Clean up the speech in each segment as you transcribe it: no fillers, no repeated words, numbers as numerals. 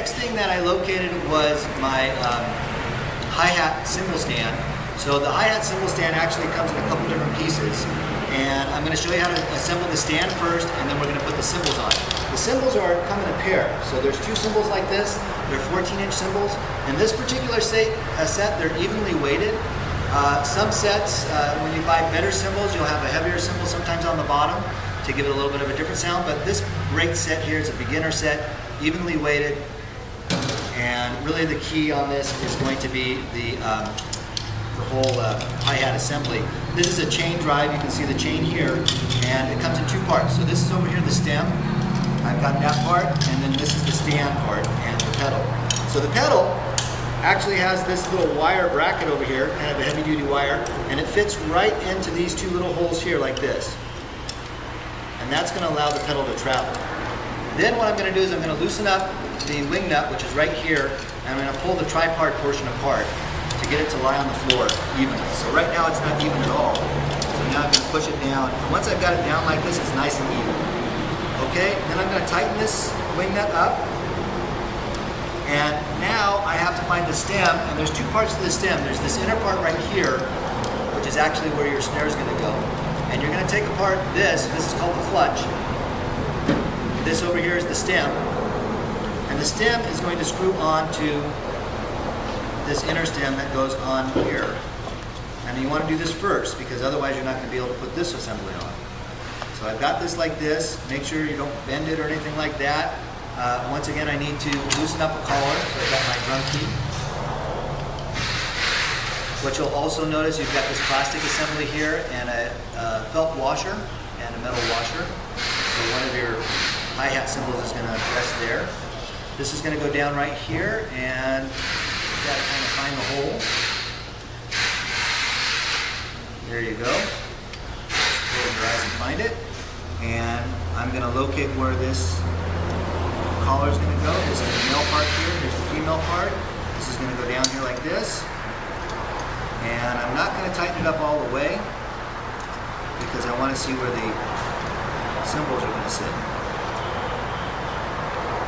next thing that I located was my hi-hat cymbal stand. So the hi-hat cymbal stand actually comes in a couple different pieces, and I'm going to show you how to assemble the stand first, and then we're going to put the cymbals on. The cymbals come in a pair. So there's two cymbals like this. They're 14-inch cymbals. In this particular set, they're evenly weighted. Some sets, when you buy better cymbals, you'll have a heavier cymbal sometimes on the bottom to give it a little bit of a different sound. But this great set here is a beginner set, evenly weighted. And really the key on this is going to be the whole hi-hat assembly. This is a chain drive. You can see the chain here, and it comes in two parts. So this is over here the stem. I've got that part, and then this is the stand part and the pedal. So the pedal actually has this little wire bracket over here, kind of a heavy-duty wire, and it fits right into these two little holes here like this. And that's going to allow the pedal to travel. Then what I'm going to do is I'm going to loosen up the wing nut, which is right here, and I'm going to pull the tripart portion apart to get it to lie on the floor evenly. So right now it's not even at all. So now I'm going to push it down. And once I've got it down like this, it's nice and even. Okay, then I'm going to tighten this wing nut up. And now I have to find the stem, and there's two parts to the stem. There's this inner part right here, which is actually where your snare is going to go. And you're going to take apart this is called the clutch. This over here is the stem. And the stem is going to screw onto this inner stem that goes on here. And you want to do this first, because otherwise you're not going to be able to put this assembly on. So I've got this like this. Make sure you don't bend it or anything like that. Once again, I need to loosen up a collar, so I've got my drum key. What you'll also notice, you've got this plastic assembly here and a felt washer and a metal washer. So one of your hi-hat cymbals is going to rest there. This is going to go down right here, and you've got to kind of find the hole. There you go. Close your eyes and find it. And I'm going to locate where this collar is going to go. This is the male part here. Here's the female part. This is going to go down here like this. And I'm not going to tighten it up all the way because I want to see where the cymbals are going to sit.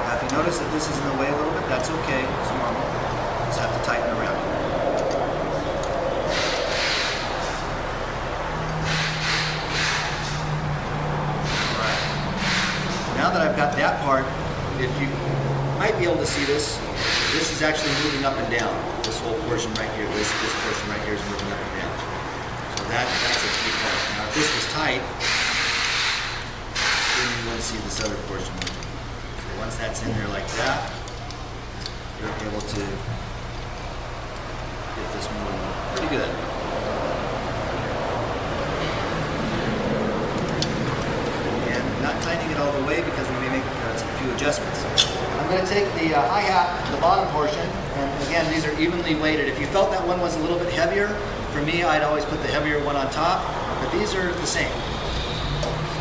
Now, if you notice that this is in the way a little bit, that's okay. It's normal. Just have to tighten around it. Alright. Now that I've got that part, if you might be able to see this, this is actually moving up and down. This whole portion right here, this portion right here is moving up and down. So that's a key part. Now if this was tight, then you wouldn't see this other portion moving. So once that's in there like that, you're able to get this moving pretty good. And not tightening it all the way because we may make a few adjustments. I'm going to take the hi-hat, the bottom portion, and again, these are evenly weighted. If you felt that one was a little bit heavier, for me, I'd always put the heavier one on top, but these are the same.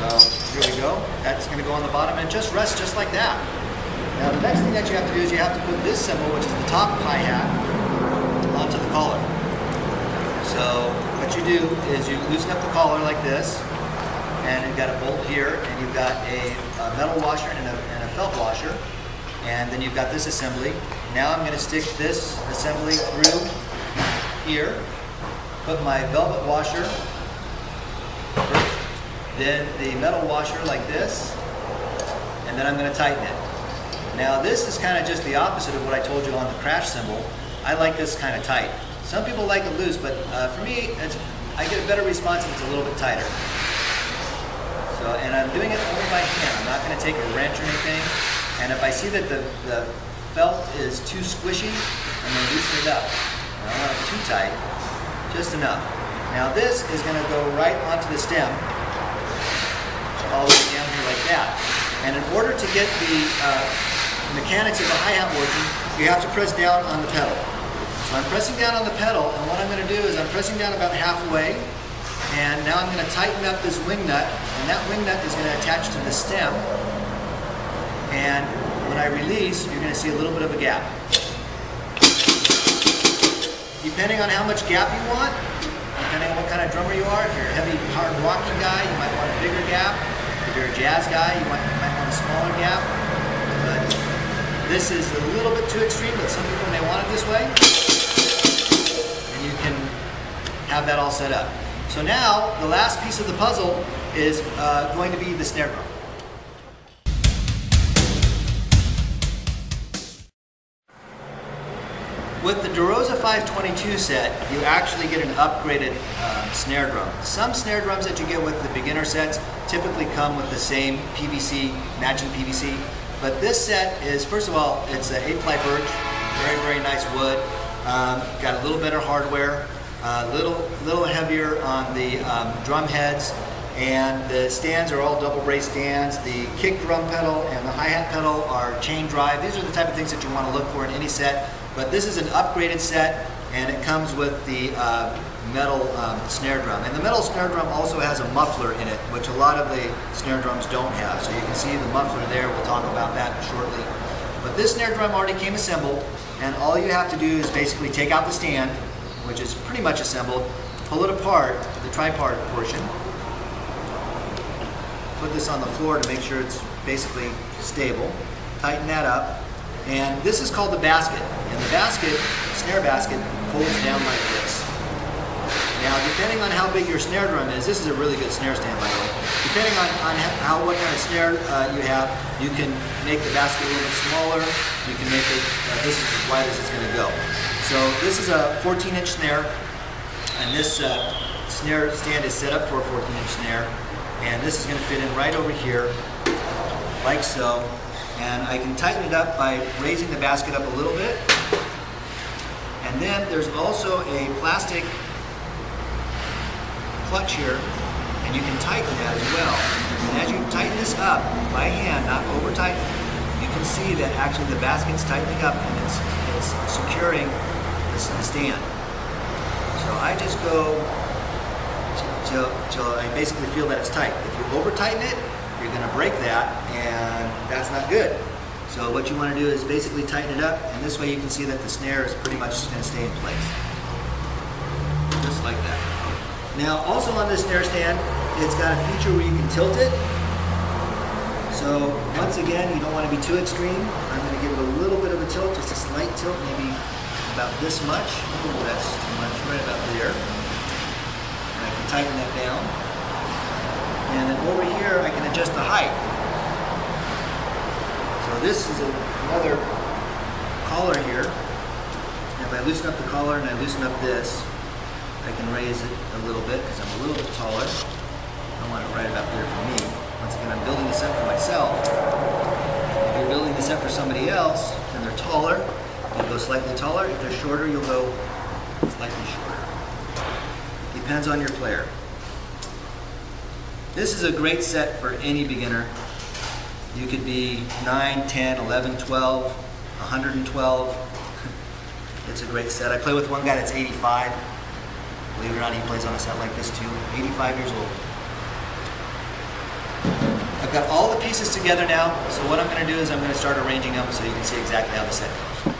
So here we go. That's going to go on the bottom, and it just rests just like that. Now, the next thing that you have to do is you have to put this cymbal, which is the top hi-hat, onto the collar. So what you do is you loosen up the collar like this, and you've got a bolt here, and you've got a metal washer and a felt washer. And then you've got this assembly. Now I'm going to stick this assembly through here, put my velvet washer first, then the metal washer like this, and then I'm going to tighten it. Now this is kind of just the opposite of what I told you on the crash cymbal. I like this kind of tight. Some people like it loose, but for me, I get a better response if it's a little bit tighter. So, and I'm doing it only by hand. I'm not going to take a wrench or anything. And if I see that the felt is too squishy, I'm going to loosen it up. I don't want it too tight, just enough. Now this is going to go right onto the stem, all the way down here like that. And in order to get the mechanics of the hi-hat working, you have to press down on the pedal. So I'm pressing down on the pedal, and what I'm going to do is I'm pressing down about halfway, and now I'm going to tighten up this wing nut, and that wing nut is going to attach to the stem. And when I release, you're going to see a little bit of a gap. Depending on how much gap you want, depending on what kind of drummer you are, if you're a heavy, hard rocking guy, you might want a bigger gap. If you're a jazz guy, you might want a smaller gap. But This is a little bit too extreme, but some people may want it this way. And you can have that all set up. So now, the last piece of the puzzle is going to be the snare drum. With the DeRosa 522 set, you actually get an upgraded snare drum. Some snare drums that you get with the beginner sets typically come with the same PVC, matching PVC. But this set is, first of all, it's an 8-ply birch, very, very nice wood. Got a little better hardware, a little heavier on the drum heads, and the stands are all double brace stands. The kick drum pedal and the hi-hat pedal are chain drive. These are the type of things that you want to look for in any set. But this is an upgraded set, and it comes with the metal snare drum. And the metal snare drum also has a muffler in it, which a lot of the snare drums don't have. So you can see the muffler there. We'll talk about that shortly. But this snare drum already came assembled, and all you have to do is basically take out the stand, which is pretty much assembled, pull it apart, the tripart portion, put this on the floor to make sure it's basically stable, tighten that up, and this is called the basket. And the basket, snare basket, folds down like this. Now, depending on how big your snare drum is, this is a really good snare stand, by the way. Depending on what kind of snare you have, you can make the basket a little bit smaller. You can make it, this is as wide as it's going to go. So this is a 14-inch snare, and this snare stand is set up for a 14-inch snare. And this is going to fit in right over here, like so. And I can tighten it up by raising the basket up a little bit. And then there's also a plastic clutch here, and you can tighten that as well. And as you tighten this up by hand, not over tighten, you can see that actually the basket's tightening up and it's securing the stand. So I just go till I basically feel that it's tight. If you over tighten it, you're going to break that, and that's not good. So what you want to do is basically tighten it up, and this way you can see that the snare is pretty much going to stay in place. Just like that. Now, also on this snare stand, it's got a feature where you can tilt it. So once again, you don't want to be too extreme. I'm going to give it a little bit of a tilt, just a slight tilt, maybe about this much. Oh, that's too much, right about there. And I can tighten that down. And then over here, I can adjust the height. So this is another collar here. And if I loosen up the collar and I loosen up this, I can raise it a little bit because I'm a little bit taller. I want it right about there for me. Once again, I'm building this up for myself. If you're building this up for somebody else, and they're taller, you'll go slightly taller. If they're shorter, you'll go slightly shorter. Depends on your player. This is a great set for any beginner. You could be 9, 10, 11, 12, 112. It's a great set. I play with one guy that's 85. Believe it or not, he plays on a set like this too. 85 years old. I've got all the pieces together now, so what I'm going to do is I'm going to start arranging them so you can see exactly how the set goes.